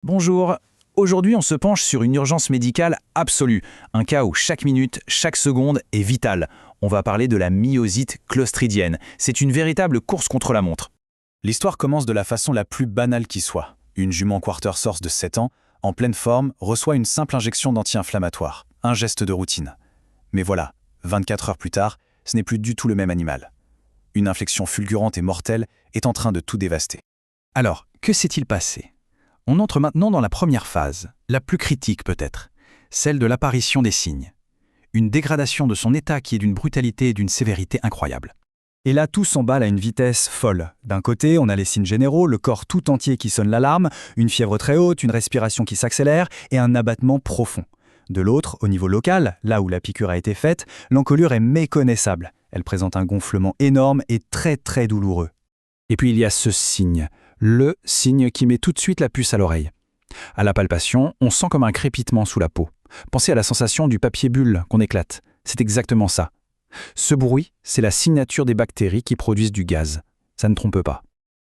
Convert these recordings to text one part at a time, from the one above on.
Bonjour. Aujourd'hui, on se penche sur une urgence médicale absolue, un cas où chaque minute, chaque seconde est vitale. On va parler de la myosite clostridienne. C'est une véritable course contre la montre. L'histoire commence de la façon la plus banale qui soit. Une jument quarter source de 7 ans, en pleine forme, reçoit une simple injection d'anti-inflammatoire, un geste de routine. Mais voilà, 24 heures plus tard, ce n'est plus du tout le même animal. Une infection fulgurante et mortelle est en train de tout dévaster. Alors, que s'est-il passé? On entre maintenant dans la première phase, la plus critique peut-être, celle de l'apparition des signes. Une dégradation de son état qui est d'une brutalité et d'une sévérité incroyable. Et là, tout s'emballe à une vitesse folle. D'un côté, on a les signes généraux, le corps tout entier qui sonne l'alarme, une fièvre très haute, une respiration qui s'accélère et un abattement profond. De l'autre, au niveau local, là où la piqûre a été faite, l'encolure est méconnaissable. Elle présente un gonflement énorme et très très douloureux. Et puis il y a ce signe, le signe qui met tout de suite la puce à l'oreille. À la palpation, on sent comme un crépitement sous la peau. Pensez à la sensation du papier bulle qu'on éclate. C'est exactement ça. Ce bruit, c'est la signature des bactéries qui produisent du gaz. Ça ne trompe pas.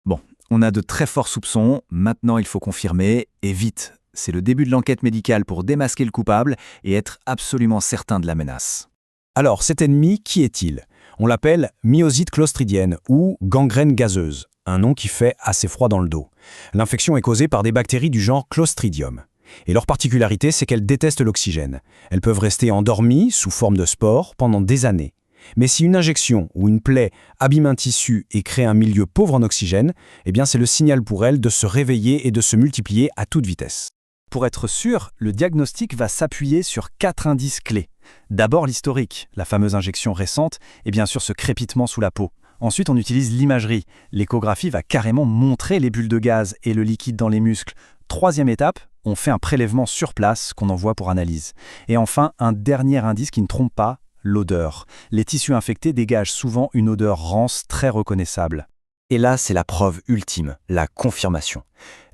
Bon, on a de très forts soupçons, maintenant il faut confirmer, et vite. C'est le début de l'enquête médicale pour démasquer le coupable et être absolument certain de la menace. Alors, cet ennemi, qui est-il? On l'appelle myosite clostridienne ou gangrène gazeuse, un nom qui fait assez froid dans le dos. L'infection est causée par des bactéries du genre Clostridium. Et leur particularité, c'est qu'elles détestent l'oxygène. Elles peuvent rester endormies, sous forme de spores, pendant des années. Mais si une injection ou une plaie abîme un tissu et crée un milieu pauvre en oxygène, eh bien c'est le signal pour elles de se réveiller et de se multiplier à toute vitesse. Pour être sûr, le diagnostic va s'appuyer sur 4 indices clés. D'abord l'historique, la fameuse injection récente, et bien sûr ce crépitement sous la peau. Ensuite, on utilise l'imagerie. L'échographie va carrément montrer les bulles de gaz et le liquide dans les muscles. Troisième étape, on fait un prélèvement sur place qu'on envoie pour analyse. Et enfin, un dernier indice qui ne trompe pas, l'odeur. Les tissus infectés dégagent souvent une odeur rance très reconnaissable. Et là, c'est la preuve ultime, la confirmation.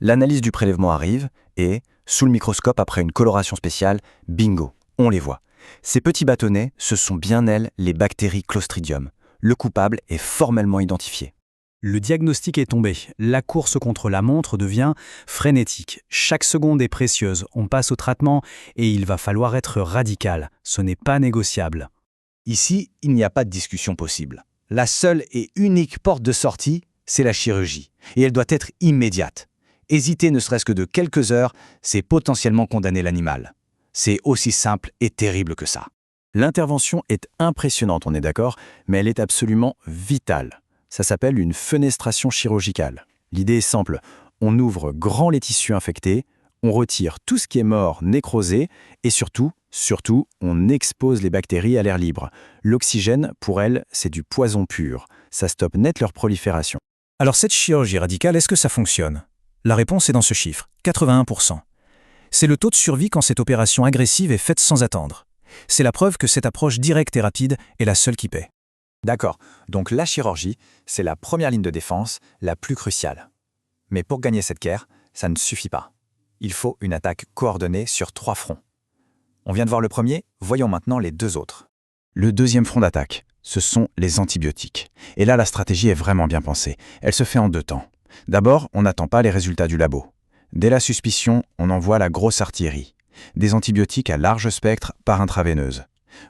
L'analyse du prélèvement arrive et, sous le microscope après une coloration spéciale, bingo, on les voit. Ces petits bâtonnets, ce sont bien elles, les bactéries Clostridium. Le coupable est formellement identifié. Le diagnostic est tombé. La course contre la montre devient frénétique. Chaque seconde est précieuse. On passe au traitement et il va falloir être radical. Ce n'est pas négociable. Ici, il n'y a pas de discussion possible. La seule et unique porte de sortie, c'est la chirurgie. Et elle doit être immédiate. Hésiter ne serait-ce que de quelques heures, c'est potentiellement condamner l'animal. C'est aussi simple et terrible que ça. L'intervention est impressionnante, on est d'accord, mais elle est absolument vitale. Ça s'appelle une fenestration chirurgicale. L'idée est simple, on ouvre grand les tissus infectés, on retire tout ce qui est mort, nécrosé, et surtout, on expose les bactéries à l'air libre. L'oxygène, pour elles, c'est du poison pur. Ça stoppe net leur prolifération. Alors cette chirurgie radicale, est-ce que ça fonctionne? La réponse est dans ce chiffre, 81%. C'est le taux de survie quand cette opération agressive est faite sans attendre. C'est la preuve que cette approche directe et rapide est la seule qui paie. D'accord, donc la chirurgie, c'est la première ligne de défense, la plus cruciale. Mais pour gagner cette guerre, ça ne suffit pas. Il faut une attaque coordonnée sur 3 fronts. On vient de voir le premier, voyons maintenant les 2 autres. Le deuxième front d'attaque, ce sont les antibiotiques. Et là, la stratégie est vraiment bien pensée. Elle se fait en 2 temps. D'abord, on n'attend pas les résultats du labo. Dès la suspicion, on envoie la grosse artillerie. Des antibiotiques à large spectre par intraveineuse.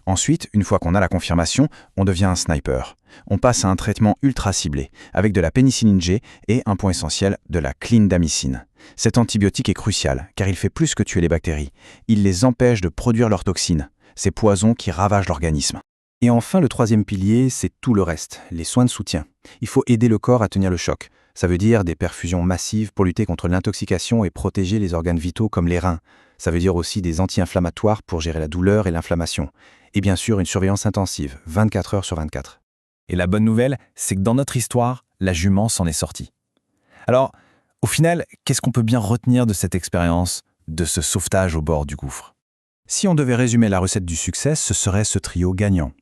Ensuite, une fois qu'on a la confirmation, on devient un sniper. On passe à un traitement ultra ciblé, avec de la pénicilline G et, un point essentiel, de la clindamycine. Cet antibiotique est crucial, car il fait plus que tuer les bactéries. Il les empêche de produire leurs toxines, ces poisons qui ravagent l'organisme. Et enfin, le troisième pilier, c'est tout le reste, les soins de soutien. Il faut aider le corps à tenir le choc. Ça veut dire des perfusions massives pour lutter contre l'intoxication et protéger les organes vitaux comme les reins. Ça veut dire aussi des anti-inflammatoires pour gérer la douleur et l'inflammation. Et bien sûr, une surveillance intensive, 24 heures sur 24. Et la bonne nouvelle, c'est que dans notre histoire, la jument s'en est sortie. Alors, au final, qu'est-ce qu'on peut bien retenir de cette expérience, de ce sauvetage au bord du gouffre? Si on devait résumer la recette du succès, ce serait ce trio gagnant.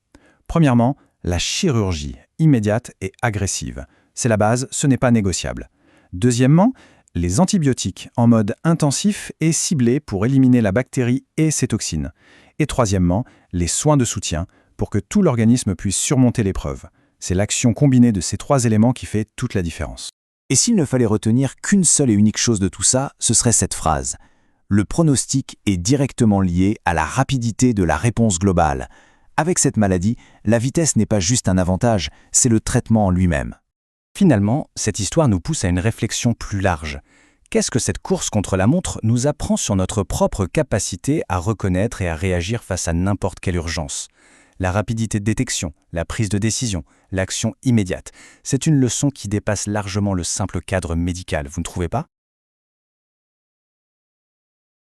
Premièrement, la chirurgie, immédiate et agressive. C'est la base, ce n'est pas négociable. Deuxièmement, les antibiotiques en mode intensif et ciblé pour éliminer la bactérie et ses toxines. Et troisièmement, les soins de soutien pour que tout l'organisme puisse surmonter l'épreuve. C'est l'action combinée de ces 3 éléments qui fait toute la différence. Et s'il ne fallait retenir qu'une seule et unique chose de tout ça, ce serait cette phrase. Le pronostic est directement lié à la rapidité de la réponse globale. Avec cette maladie, la vitesse n'est pas juste un avantage, c'est le traitement en lui-même. Finalement, cette histoire nous pousse à une réflexion plus large. Qu'est-ce que cette course contre la montre nous apprend sur notre propre capacité à reconnaître et à réagir face à n'importe quelle urgence ? La rapidité de détection, la prise de décision, l'action immédiate, c'est une leçon qui dépasse largement le simple cadre médical, vous ne trouvez pas ?